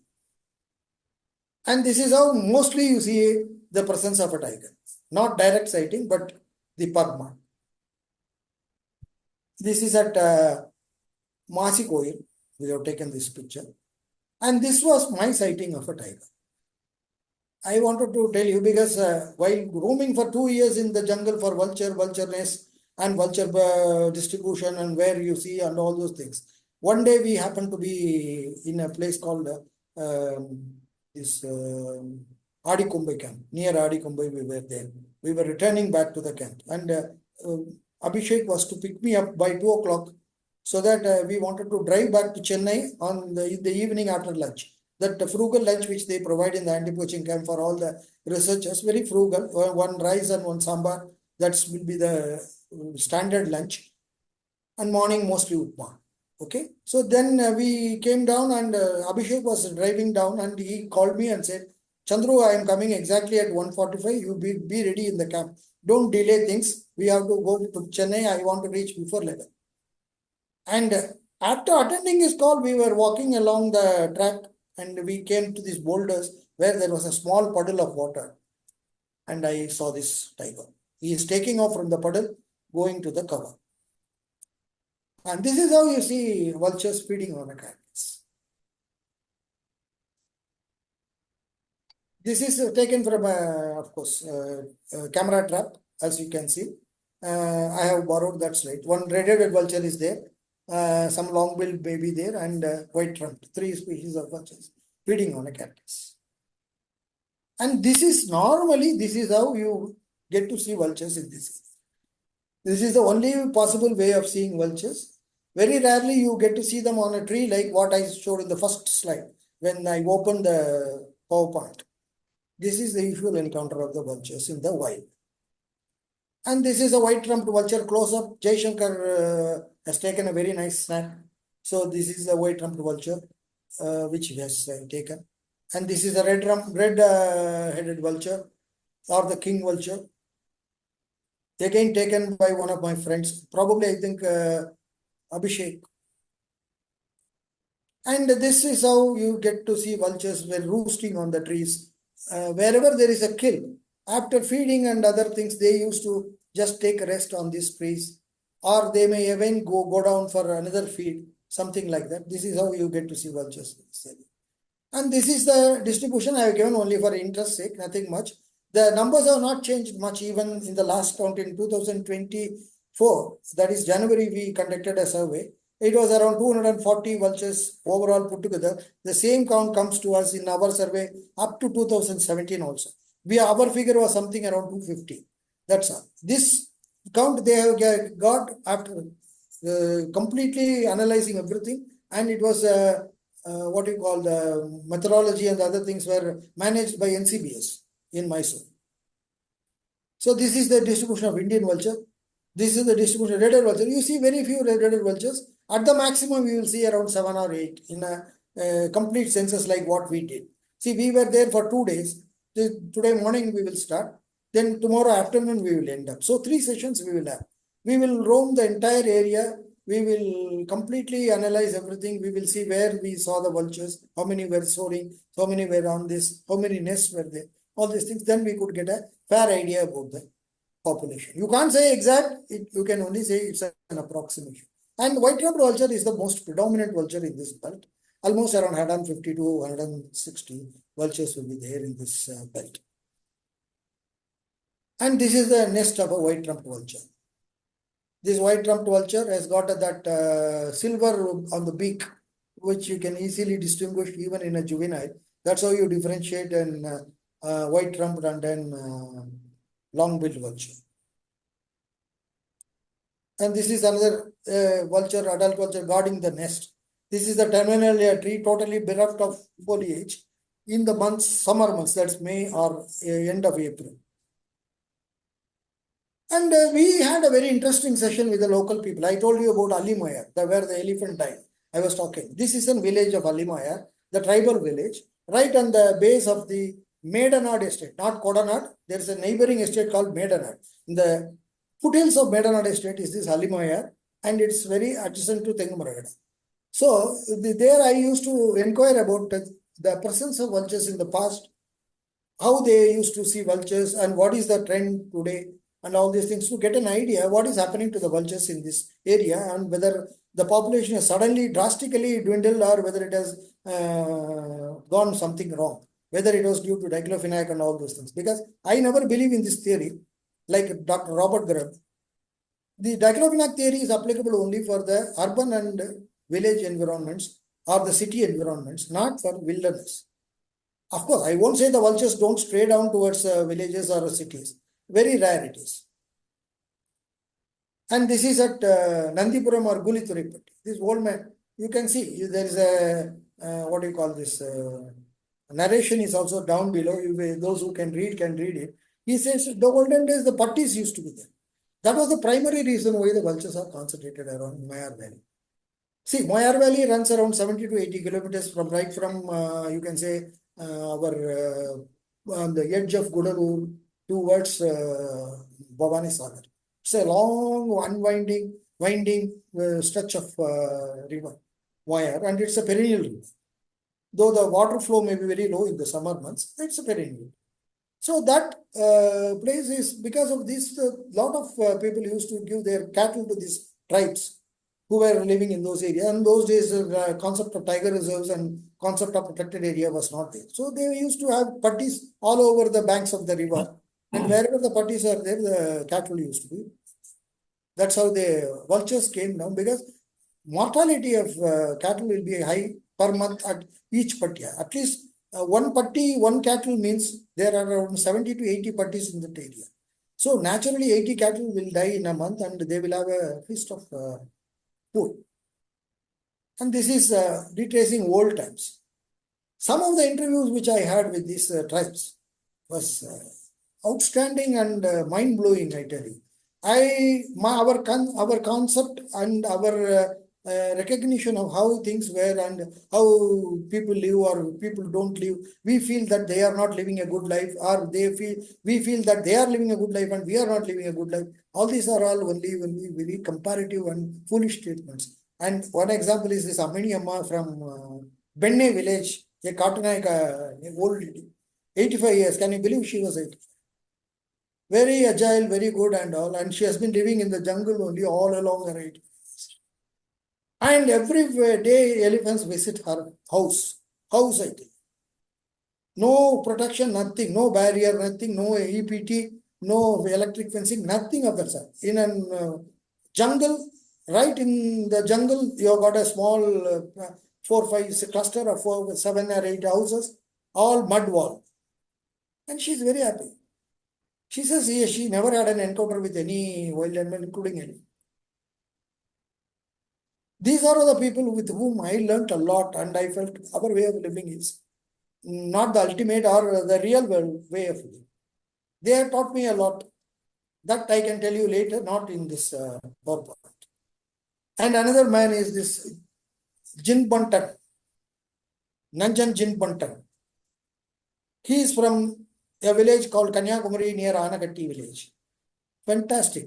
And this is how mostly you see the presence of a tiger. Not direct sighting, but the pug mark. This is at Masikoil. We have taken this picture. And this was my sighting of a tiger. I wanted to tell you because while roaming for 2 years in the jungle for vulture nest, and vulture distribution and where you see and all those things. One day we happened to be in a place called Adikumbai camp. Near Adikumbai we were there. We were returning back to the camp, and Abhishek was to pick me up by 2 o'clock so that we wanted to drive back to Chennai on the evening after lunch. That frugal lunch which they provide in the anti-poaching camp for all the researchers, very frugal, one rice and one sambar. That will be the standard lunch, and morning mostly upma. Okay, so then we came down, and Abhishek was driving down, and he called me and said, Chandru, I am coming exactly at 1:45. You be ready in the camp. Don't delay things. We have to go to Chennai. I want to reach before 11. And after attending his call, we were walking along the track, and we came to these boulders where there was a small puddle of water. And I saw this tiger. He is taking off from the puddle, going to the cover. And this is how you see vultures feeding on a carcass. This is taken from, of course, a camera trap, as you can see. I have borrowed that slide. One red-headed vulture is there. Some long-billed baby there, and white-trumped. 3 species of vultures feeding on a carcass. And this is how you get to see vultures in this. This is the only possible way of seeing vultures. Very rarely you get to see them on a tree like what I showed in the first slide when I opened the PowerPoint. This is the usual encounter of the vultures in the wild. And this is a white-trumped vulture close-up. Jai Shankar has taken a very nice snap. So this is the white-trumped vulture which he has taken. And this is a red-headed vulture, or the king vulture. Again taken by one of my friends, probably I think Abhishek. And this is how you get to see vultures when roosting on the trees. Wherever there is a kill, after feeding and other things, they used to just take a rest on this trees, or they may even go down for another feed, something like that. This is how you get to see vultures. And this is the distribution I have given only for interest sake, nothing much. The numbers have not changed much even in the last count in 2024. That is January, we conducted a survey. It was around 240 vultures overall put together. The same count comes to us in our survey up to 2017 also. Our figure was something around 250. That's all. This count they have got after completely analyzing everything, and it was what you call the methodology and the other things were managed by NCBS in Mysore. So this is the distribution of Indian vulture. This is the distribution of red-eared vulture. You see very few red-eared vultures. At the maximum, you will see around 7 or 8 in a complete census like what we did. See, we were there for 2 days. Today morning we will start. Then tomorrow afternoon we will end up. So 3 sessions we will have. We will roam the entire area. We will completely analyze everything. We will see where we saw the vultures, how many were soaring, how many were on this, how many nests were there, all these things. Then we could get a fair idea about the population. You can't say exact, you can only say it's an approximation. And white-rumped vulture is the most predominant vulture in this belt. Almost around 150 to 160 vultures will be there in this belt. And this is the nest of a white-rumped vulture. This white-rumped vulture has got that silver on the beak, which you can easily distinguish even in a juvenile. That's how you differentiate an white-rumped and then long-billed vulture. And this is another vulture, adult vulture guarding the nest. This is the terminalia tree totally bereft of foliage in the months, summer months, that's May or end of April. And we had a very interesting session with the local people. I told you about Moyar, where the elephant died. I was talking. This is a village of Moyar, the tribal village, right on the base of the Maidenad estate, not Kodanad. There is a neighboring estate called Maidenad. In the foothills of Maidenad estate is this Moyar, and it's very adjacent to Tengumaragada. So there I used to inquire about the presence of vultures in the past, how they used to see vultures, and what is the trend today, and all these things to get an idea what is happening to the vultures in this area and whether the population has suddenly drastically dwindled or whether it has gone something wrong, whether it was due to diclofenac and all those things. Because I never believe in this theory, like Dr. Robert Grubb. The diclofenac theory is applicable only for the urban and village environments or the city environments, not for wilderness. Of course, I won't say the vultures don't stray down towards villages or cities. Very rare it is. And this is at Nandipuram or Gulituripatti. This old man, you can see there is a, what do you call this, narration is also down below. Those who can read it. He says the olden days the pattis used to be there. That was the primary reason why the vultures are concentrated around Moyar Valley. See, Moyar Valley runs around 70 to 80 kilometers from you can say, on the edge of Gudalur towards Bhavani Sagar. It's a long, winding stretch of river, Moyar, and it's a perennial river. Though the water flow may be very low in the summer months, it's a perennial. So that place is, because of this, a lot of people used to give their cattle to these tribes who were living in those areas. And those days, the concept of tiger reserves and concept of protected area was not there. So they used to have pattis all over the banks of the river. And wherever the pattis are there, the cattle used to be. That's how the vultures came down, because mortality of cattle will be high per month at each patti. At least one patti, one cattle means there are around 70 to 80 pattis in that area. So naturally 80 cattle will die in a month and they will have a feast of food. And this is retracing old times. Some of the interviews which I had with these tribes was outstanding and mind-blowing, I tell you. Our concept and our recognition of how things were and how people live or people don't live, we feel that they are not living a good life, or we feel that they are living a good life and we are not living a good life. All these are all only very comparative and foolish statements. And one example is this Amini Amma from Benne village, a Katunayaka, old lady, 85 years. Can you believe she was 85? Very agile, very good and all. And she has been living in the jungle only all along the right. And every day elephants visit her house. House, I think. No protection, nothing. No barrier, nothing. No EPT, no electric fencing, nothing of that sort. In a jungle, right in the jungle, you have got a small 4, 5 cluster of 4, 7 or 8 houses, all mud wall. And she's very happy. She says she never had an encounter with any wild animal, including any. These are the people with whom I learnt a lot, and I felt our way of living is not the ultimate or the real world way of living. They have taught me a lot. That I can tell you later, not in this PowerPoint. And another man is this Jinbantan, Nanjan Jinbantan. He is from a village called Kanyakumari near Anakatti village. Fantastic.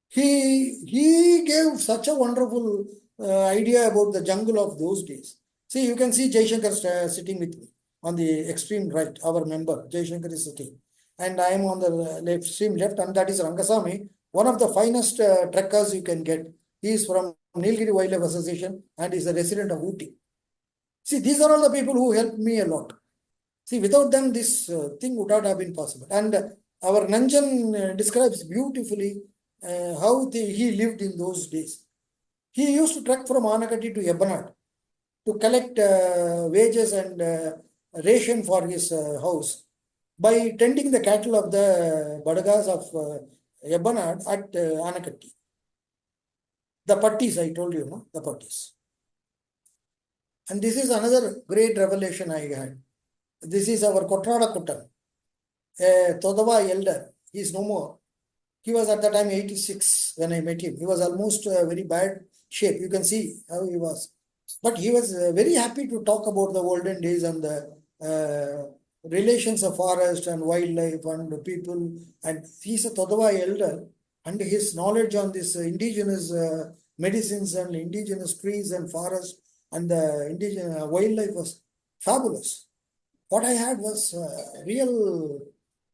He gave such a wonderful idea about the jungle of those days. See, you can see Jaishankar sitting with me on the extreme right, our member, Jaishankar is sitting. And I am on the extreme left, and that is Rangasamy, one of the finest trekkers you can get. He is from Nilgiri Wildlife Association and is a resident of Ooty. See, these are all the people who helped me a lot. See, without them, this thing would not have been possible. And our Nanjan describes beautifully how he lived in those days. He used to trek from Anakatti to Yabbanad to collect wages and ration for his house by tending the cattle of the Badagas of Yabbanad at Anakatti. The Pattis, I told you, no? The Pattis. And this is another great revelation I had. This is our Kotrada Kuttan, a Todava elder. He is no more. He was at the time 86 when I met him. He was almost very bad shape. You can see how he was. But he was very happy to talk about the olden days and the relations of forest and wildlife and the people. And he's a Todava elder, and his knowledge on this indigenous medicines and indigenous trees and forests and the indigenous wildlife was fabulous. What I had was real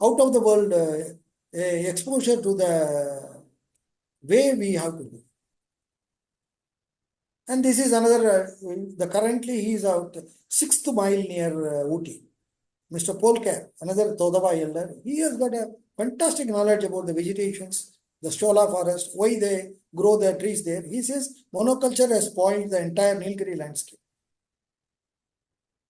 out of the world exposure to the way we have to do. And this is another, currently he is out 6th mile near Ooty. Mr. Polkar, another Todava elder, he has got a fantastic knowledge about the vegetations, the Stola forest, why they grow their trees there. He says monoculture has spoiled the entire Nilgiri landscape.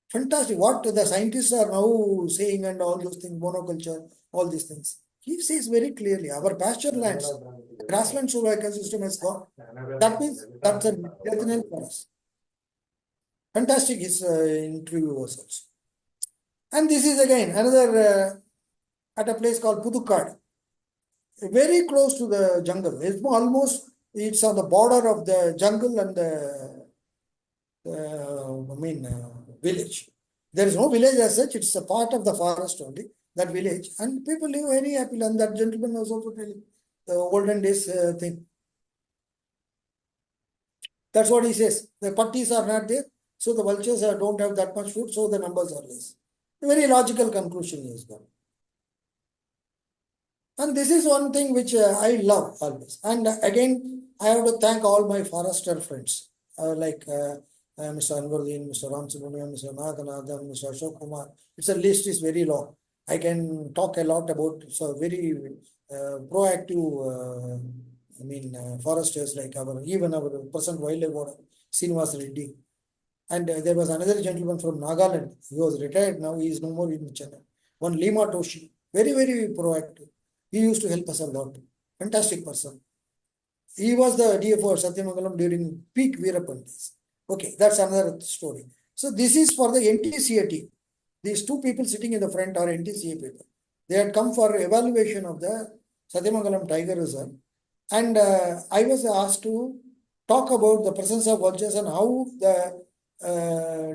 Fantastic. What the scientists are now saying and all those things, monoculture, all these things. He says very clearly, our pasture lands, grassland soil ecosystem has gone. That means that's a death knell for us. Fantastic his interview was also. And this is again another at a place called Pudukkad, very close to the jungle. It's almost, it's on the border of the jungle and the village. There is no village as such, it's a part of the forest only, that village, and people live very happily. And that gentleman was also telling the olden days thing. That's what he says. The pattis are not there, so the vultures don't have that much food, so the numbers are less. A very logical conclusion is done. And this is one thing which I love always. And again, I have to thank all my forester friends, like Mr. Anvaruddin, Mr. Ramsubramanian, Mr. Naganathan, Mr. Ashok Kumar. It's a list is very long. I can talk a lot about so very proactive foresters like even our present wildlife warden, Srinivas Reddy. And there was another gentleman from Nagaland. He was retired now. He is no more in Chennai. One Lima Toshi. Very, very proactive. He used to help us a lot. Fantastic person. He was the DFO at Satyamangalam during peak Veerappan days. Okay, that's another story. So this is for the NTCA team. These two people sitting in the front are NTCA people. They had come for evaluation of the Satyamangalam Tiger Reserve. And I was asked to talk about the presence of vultures and how the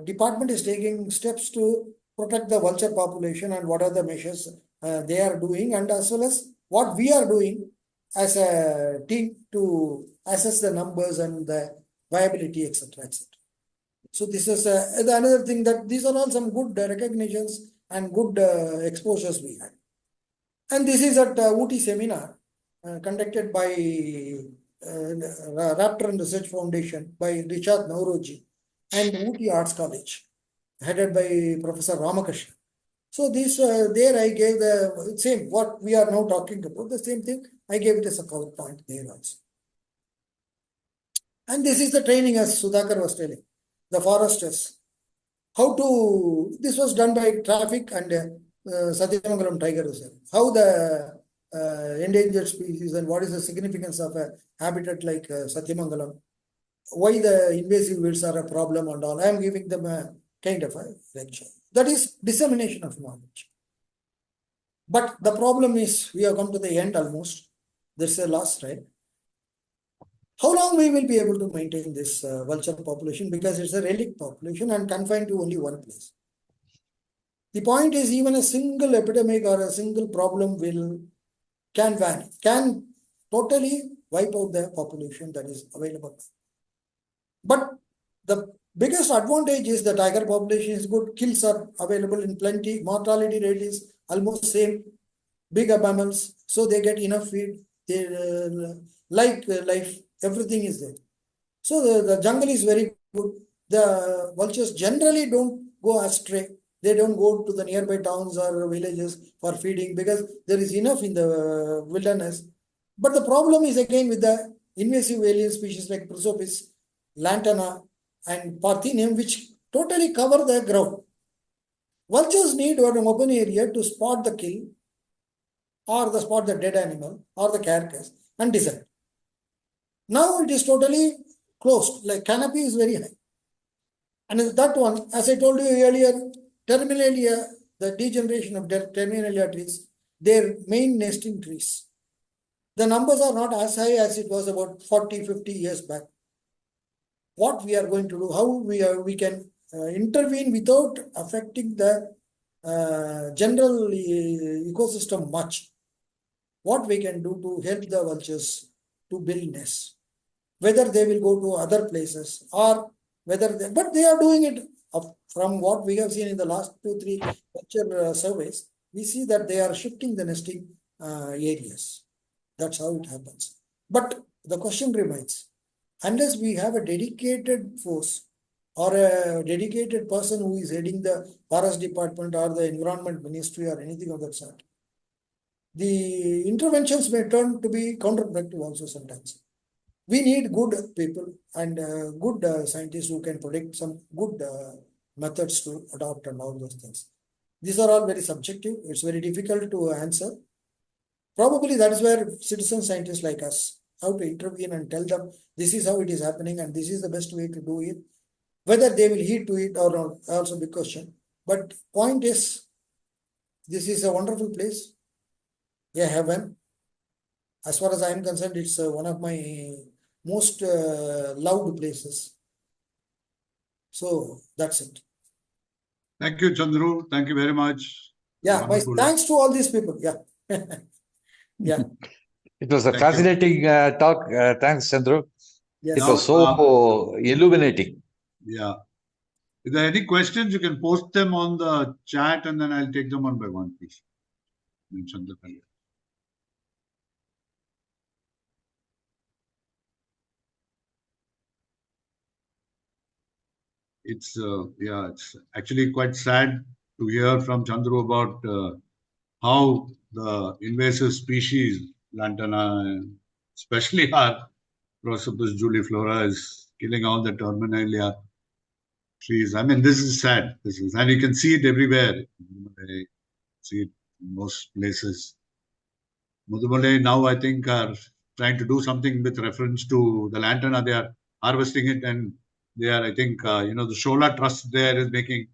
department is taking steps to protect the vulture population and what are the measures they are doing, and as well as what we are doing as a team to assess the numbers and the viability, etc., etc. So this is another thing, that these are all some good recognitions and good exposures we had. And this is at Ooty seminar conducted by Raptor and Research Foundation by Richard Nauroji and Ooty Arts College, headed by Professor Ramakrishna. So this there I gave the same what we are now talking about, the same thing I gave it as a PowerPoint there also. And this is the training, as Sudhakar was telling, the foresters. How to, this was done by traffic and Satyamangalam Tiger Reserve. How the endangered species and what is the significance of a habitat like Satyamangalam. Why the invasive weeds are a problem and all. I am giving them a kind of a lecture. That is dissemination of knowledge. But the problem is we have come to the end almost. There's a last, right? How long we will be able to maintain this vulture population, because it's a relic population and confined to only one place. The point is, even a single epidemic or a single problem can vanish, can totally wipe out the population that is available. But the biggest advantage is the tiger population is good, kills are available in plenty, mortality rate is almost same, bigger mammals, so they get enough feed, they like life, everything is there. So the jungle is very good. The vultures generally don't go astray. They don't go to the nearby towns or villages for feeding because there is enough in the wilderness. But the problem is again with the invasive alien species like Prosopis, Lantana, and Parthenium, which totally cover the ground. Vultures need an open area to spot the kill or spot the dead animal or the carcass and decide. Now it is totally closed, like canopy is very high. And that one, as I told you earlier, Terminalia, the degeneration of Terminalia trees, their main nesting trees. The numbers are not as high as it was about 40, 50 years back. What we are going to do, how we can intervene without affecting the general ecosystem much. What we can do to help the vultures to build nests. Whether they will go to other places or whether they, but they are doing it from what we have seen in the last 2-3 vulture surveys. We see that they are shifting the nesting areas. That's how it happens. But the question remains, unless we have a dedicated force or a dedicated person who is heading the forest department or the environment ministry or anything of that sort, the interventions may turn to be counterproductive also sometimes. We need good people and good scientists who can predict some good methods to adopt and all those things. These are all very subjective. It's very difficult to answer. Probably that is where citizen scientists like us have to intervene and tell them this is how it is happening and this is the best way to do it. Whether they will heed to it or not, also a big question. But point is, this is a wonderful place, a heaven. As far as I am concerned, it's one of my most loved places. So that's it. Thank you, Chandru. Thank you very much. Yeah, my thanks to all these people. Yeah. Yeah. It was a fascinating talk. Thanks, Chandru. Yes. It was so illuminating. Yeah. If there are any questions, you can post them on the chat and then I'll take them one by one, please. It's it's actually quite sad to hear from Chandru about how the invasive species, Lantana, especially our Prosopis juliflora, is killing all the Terminalia trees. I mean, this is sad. This is, and you can see it everywhere. I see it in most places. Mudumale now, I think, are trying to do something with reference to the lantana. They are harvesting it, and they are, I think, the Shola Trust there is making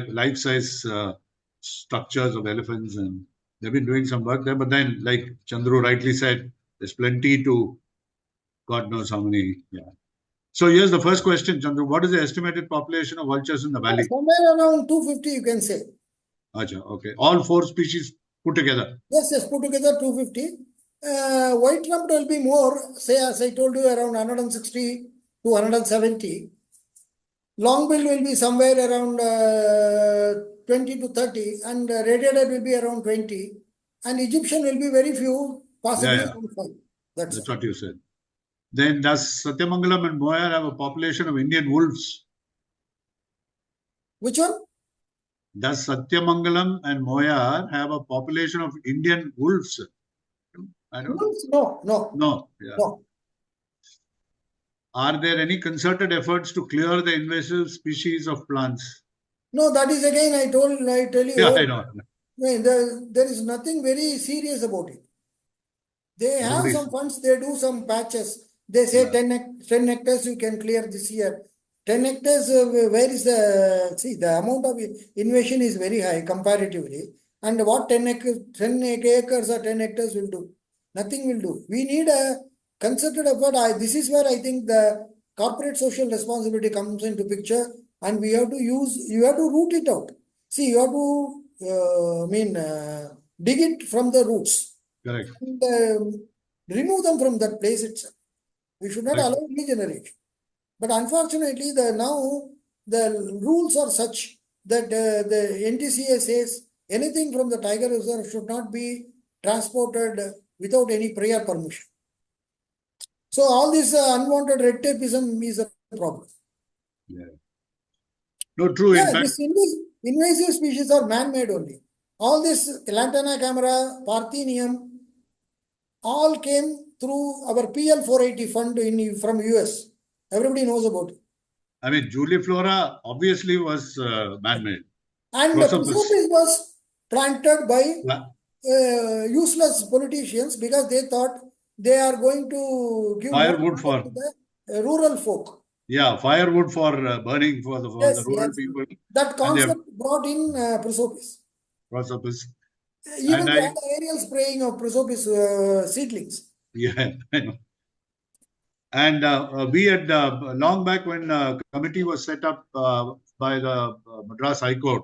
life-size structures of elephants, and they've been doing some work there. But then, like Chandru rightly said, there's plenty to God knows how many. Yeah. So here's the first question, Chandru. What is the estimated population of vultures in the valley? Somewhere around 250, you can say. Acha, okay. All 4 species put together? Yes, put together 250. White-rumped will be more, say, as I told you, around 160 to 170. Longbill will be somewhere around 20 to 30, and radiated will be around 20, and Egyptian will be very few, possibly Yeah. around 5. That's That's it. what you said. Then does Satyamangalam and Moyar have a population of Indian wolves? Which one? Does Satyamangalam and Moyar have a population of Indian wolves? I don't know. No. No. Yeah. No. Are there any concerted efforts to clear the invasive species of plants? No, that is again, I tell you. Yeah, I know. There is nothing very serious about it. They have Nobody's- some funds, they do some patches. They say 10 hectares you can clear this year. 10 hectares, where is the amount of invasion is very high comparatively. And what 10 acres or 10 hectares will do? Nothing will do. We need a concerted effort. This is where I think the corporate social responsibility comes into picture, and you have to root it out. See, you have to dig it from the roots. Correct. And remove them from that place itself. We should not allow regeneration. But unfortunately, now the rules are such that the NTCA says anything from the tiger reserve should not be transported without any prior permission. So all this unwanted red tapeism is a problem. Yeah. No, true. Yeah, In fact, this invasive species are man-made only. All this lantana camera, Parthenium, all came through our PL 480 fund from US. Everybody knows about it. I mean, Juliflora obviously was man-made. And Prosopis was planted by useless politicians because they thought they are going to give firewood for the rural folk. Yeah, firewood for burning for the rural people. That concept brought in Prosopis. Even they had aerial spraying of Prosopis seedlings. Yeah, I know. And we had long back when committee was set up by the Madras High Court,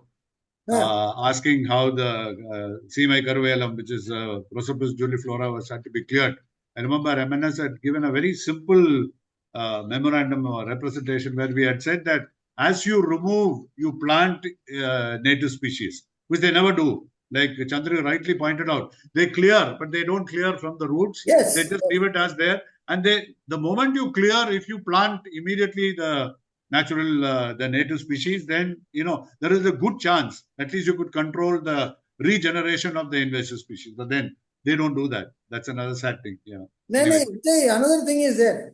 asking how the Seemai Karuvelam, which is Prosopis juliflora, was had to be cleared. I remember MNS had given a very simple memorandum or representation where we had said that as you remove, you plant native species, which they never do. Like Chandra rightly pointed out, they clear, but they don't clear from the roots. Yes. They just leave it as there. And the moment you clear, if you plant immediately the natural, the native species, then, there is a good chance, at least you could control the regeneration of the invasive species. But then they don't do that. That's another sad thing. Yeah. Anyway. Another thing is there.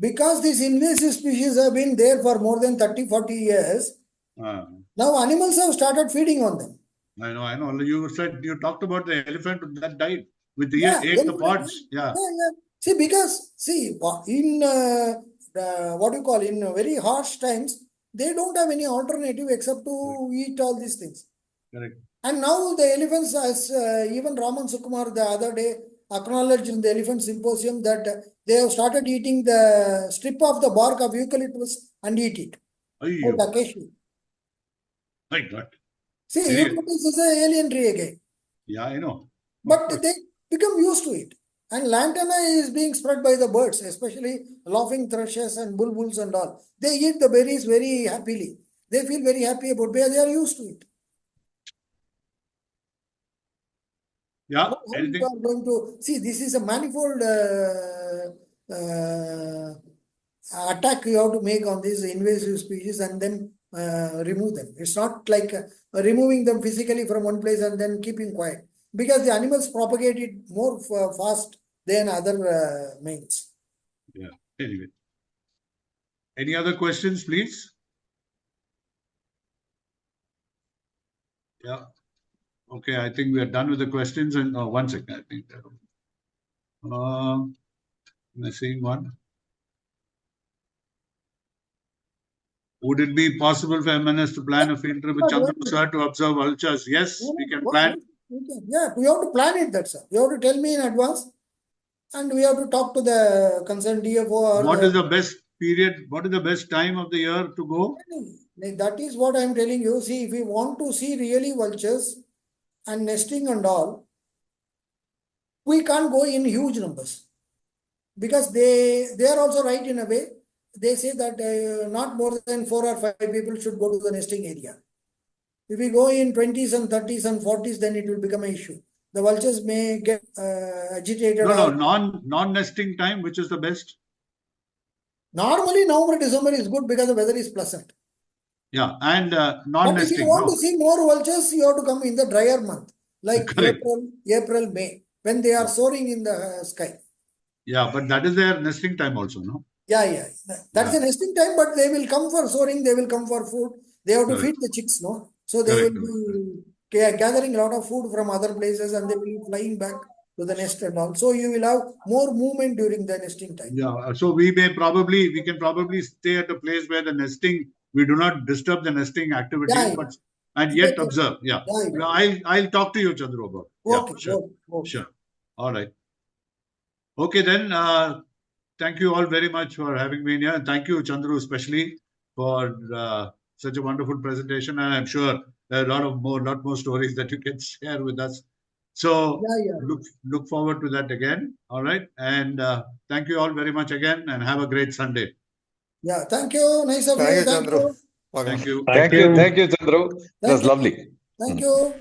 Because these invasive species have been there for more than 30-40 years, now animals have started feeding on them. I know. You talked about the elephant that died with the ate the pods. Yeah. See, because in in very harsh times, they don't have any alternative except to eat all these things. Correct. And now the elephants, as even Raman Sukumar the other day acknowledged in the elephant symposium that they have started eating the strip of the bark of eucalyptus and eat it. Occasionally. My God. See, eucalyptus is an alien tree again. Yeah, I know. But they become used to it. And lantana is being spread by the birds, especially laughing thrushes and bulbuls and all. They eat the berries very happily. They feel very happy about it because they are used to it. Yeah. Anything? Are going to see, this is a manifold attack you have to make on these invasive species and then remove them. It's not like removing them physically from one place and then keeping quiet. Because the animals propagate it more fast than other means. Yeah. Anyway. Any other questions, please? Yeah. Okay, I think we are done with the questions. And 1 second, I think. I'm seeing one. Would it be possible for MNS to plan a field trip with Chandra sir to observe vultures? Yes, we can plan. Yeah, we have to plan it, that sir. You have to tell me in advance, and we have to talk to the concerned DFO. What is the best period? What is the best time of the year to go? That is what I am telling you. See, if we want to see really vultures and nesting and all, we can't go in huge numbers because they are also right in a way. They say that not more than 4 or 5 people should go to the nesting area. If we go in 20s and 30s and 40s, then it will become an issue. The vultures may get agitated. No, non-nesting time, which is the best? Normally, November, December is good because the weather is pleasant. Yeah, and But if you non-nesting. want to see more vultures, you have to come in the drier month, like Correct. April, May, when they are soaring in the sky. Yeah, but that is their nesting time also, no? Yeah. That's a nesting time, but they will come for soaring, they will come for food. They have to Correct. feed the chicks, no? So they will be gathering a lot of food from other places and they will be flying back to the nest and all. So you will have more movement during the nesting time. Yeah, so we can probably stay at a place where the nesting, we do not disturb the nesting activities, but and yet observe. Yeah. I'll talk to you, Chandru, about. Okay, yeah, sure. okay. Sure. All right. Okay, then thank you all very much for having me in here. And thank you, Chandru, especially for such a wonderful presentation. And I'm sure there are a lot more stories that you can share with us. So look forward to that again. All right. And thank you all very much again and have a great Sunday. Yeah, thank you. Nice of you. Thank you. Thank you, Chandru. That was lovely. Thank you.